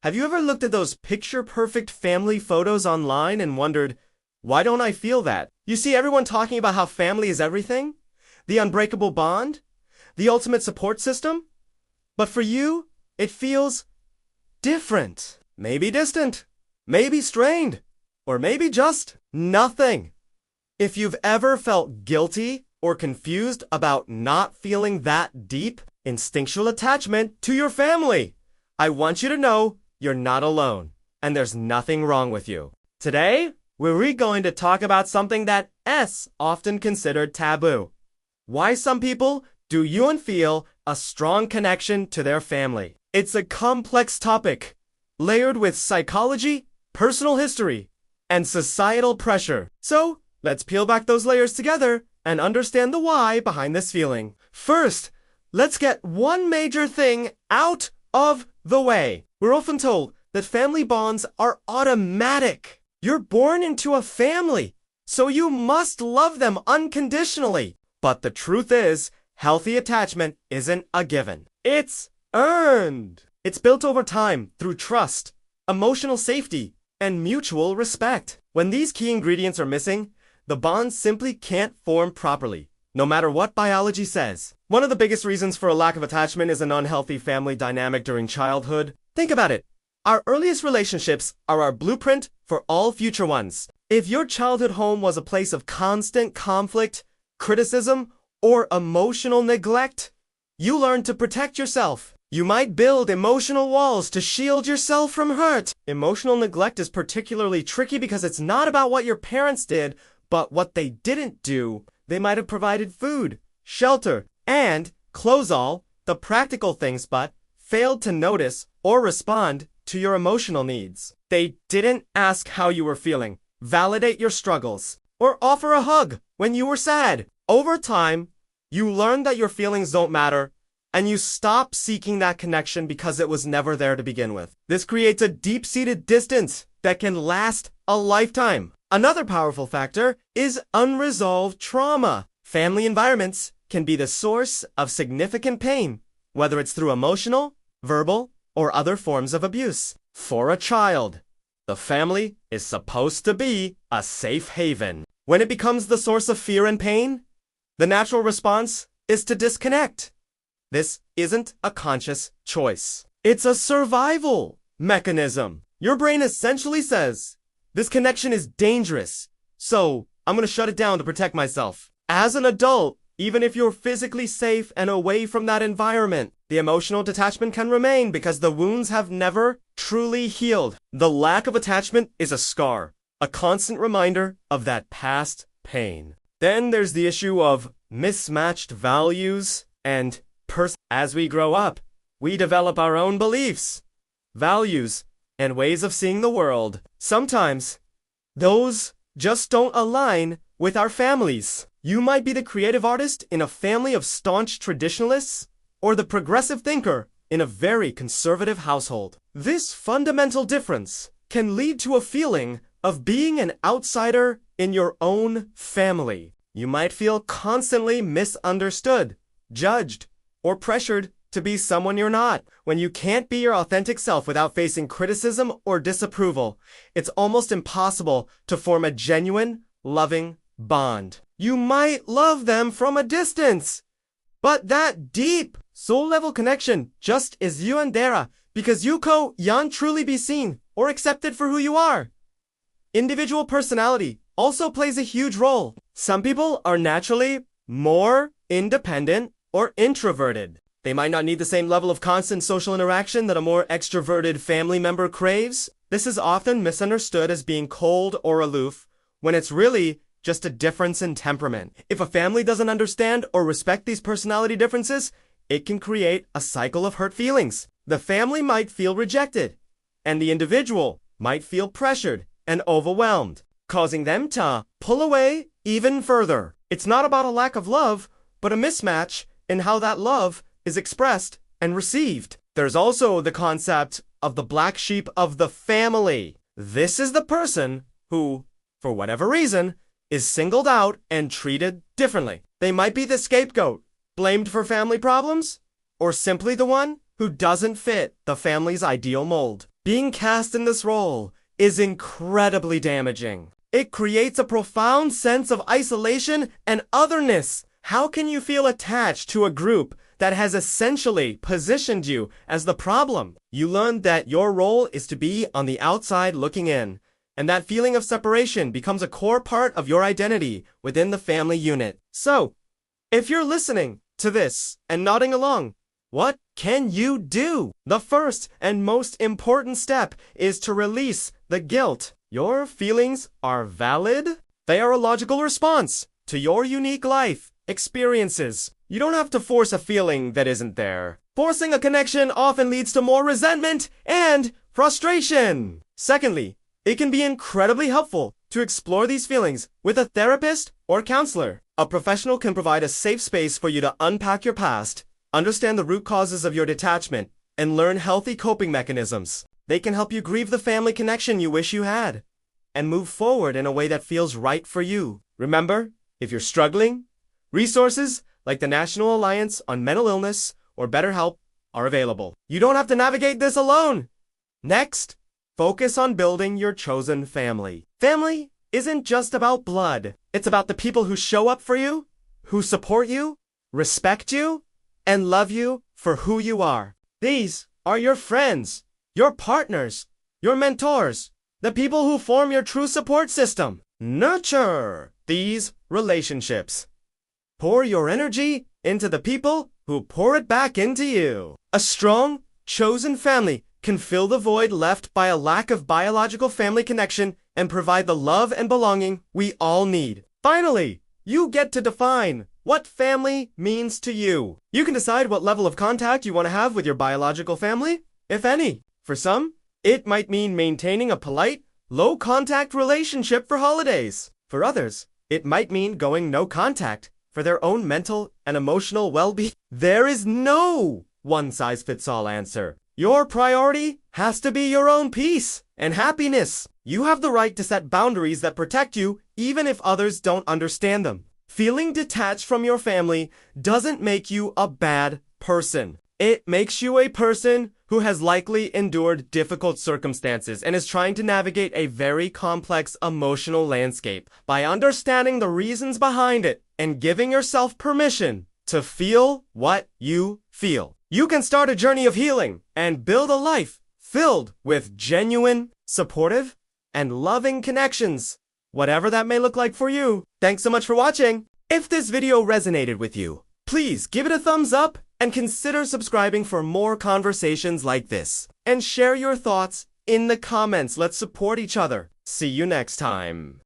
Have you ever looked at those picture-perfect family photos online and wondered, why don't I feel that? You see everyone talking about how family is everything, the unbreakable bond, the ultimate support system, but for you, it feels different. Maybe distant, maybe strained, or maybe just nothing. If you've ever felt guilty or confused about not feeling that deep, instinctual attachment to your family, I want you to know you're not alone, and there's nothing wrong with you. Today, we're going to talk about something that is often considered taboo. Why some people do you and feel a strong connection to their family. It's a complex topic, layered with psychology, personal history, and societal pressure. So, let's peel back those layers together and understand the why behind this feeling. First, let's get one major thing out of the way. We're often told that family bonds are automatic. You're born into a family, so you must love them unconditionally. But the truth is, healthy attachment isn't a given. It's earned. It's built over time through trust, emotional safety, and mutual respect. When these key ingredients are missing, the bond simply can't form properly, no matter what biology says. One of the biggest reasons for a lack of attachment is an unhealthy family dynamic during childhood. Think about it. Our earliest relationships are our blueprint for all future ones. If your childhood home was a place of constant conflict, criticism, or emotional neglect, you learn to protect yourself. You might build emotional walls to shield yourself from hurt. Emotional neglect is particularly tricky because it's not about what your parents did, but what they didn't do. They might have provided food, shelter, and, close all, the practical things, but failed to notice or respond to your emotional needs. They didn't ask how you were feeling, validate your struggles, or offer a hug when you were sad. Over time, you learn that your feelings don't matter, and you stop seeking that connection because it was never there to begin with. This creates a deep-seated distance that can last a lifetime. Another powerful factor is unresolved trauma. Family environments can be the source of significant pain, whether it's through emotional, verbal, or other forms of abuse. For a child, the family is supposed to be a safe haven. When it becomes the source of fear and pain, the natural response is to disconnect. This isn't a conscious choice. It's a survival mechanism. Your brain essentially says, this connection is dangerous, so I'm going to shut it down to protect myself. As an adult, even if you're physically safe and away from that environment, the emotional detachment can remain because the wounds have never truly healed. The lack of attachment is a scar, a constant reminder of that past pain. Then there's the issue of mismatched values and as we grow up, we develop our own beliefs, values, and ways of seeing the world. Sometimes, those just don't align with our families. You might be the creative artist in a family of staunch traditionalists, or the progressive thinker in a very conservative household. This fundamental difference can lead to a feeling of being an outsider in your own family. You might feel constantly misunderstood, judged, or pressured to be someone you're not. When you can't be your authentic self without facing criticism or disapproval, it's almost impossible to form a genuine, loving bond. You might love them from a distance, but that deep, soul-level connection just is you and Dara because you can't truly be seen or accepted for who you are. Individual personality also plays a huge role. Some people are naturally more independent or introverted. They might not need the same level of constant social interaction that a more extroverted family member craves. This is often misunderstood as being cold or aloof, when it's really just a difference in temperament. If a family doesn't understand or respect these personality differences, it can create a cycle of hurt feelings. The family might feel rejected, and the individual might feel pressured and overwhelmed, causing them to pull away even further. It's not about a lack of love, but a mismatch in how that love is expressed and received. There's also the concept of the black sheep of the family. This is the person who, for whatever reason, is singled out and treated differently. They might be the scapegoat, blamed for family problems, or simply the one who doesn't fit the family's ideal mold. Being cast in this role is incredibly damaging. It creates a profound sense of isolation and otherness. How can you feel attached to a group that has essentially positioned you as the problem? You learn that your role is to be on the outside looking in, and that feeling of separation becomes a core part of your identity within the family unit. So, if you're listening to this and nodding along, what can you do? The first and most important step is to release the guilt. Your feelings are valid. They are a logical response to your unique life experiences. You don't have to force a feeling that isn't there. Forcing a connection often leads to more resentment and frustration. Secondly, it can be incredibly helpful to explore these feelings with a therapist or counselor. A professional can provide a safe space for you to unpack your past, understand the root causes of your detachment, and learn healthy coping mechanisms. They can help you grieve the family connection you wish you had, and move forward in a way that feels right for you. Remember, if you're struggling, resources like the National Alliance on Mental Illness or BetterHelp are available. You don't have to navigate this alone. Next, focus on building your chosen family. Family isn't just about blood. It's about the people who show up for you, who support you, respect you, and love you for who you are. These are your friends, your partners, your mentors, the people who form your true support system. Nurture these relationships. Pour your energy into the people who pour it back into you. A strong, chosen family can fill the void left by a lack of biological family connection and provide the love and belonging we all need. Finally, you get to define what family means to you. You can decide what level of contact you want to have with your biological family, if any. For some, it might mean maintaining a polite, low-contact relationship for holidays. For others, it might mean going no contact for their own mental and emotional well-being. There is no one-size-fits-all answer. Your priority has to be your own peace and happiness. You have the right to set boundaries that protect you even if others don't understand them. Feeling detached from your family doesn't make you a bad person. It makes you a person who has likely endured difficult circumstances and is trying to navigate a very complex emotional landscape. By understanding the reasons behind it and giving yourself permission to feel what you feel, you can start a journey of healing and build a life filled with genuine, supportive, and loving connections, whatever that may look like for you. Thanks so much for watching. If this video resonated with you, please give it a thumbs up and consider subscribing for more conversations like this. And share your thoughts in the comments. Let's support each other. See you next time.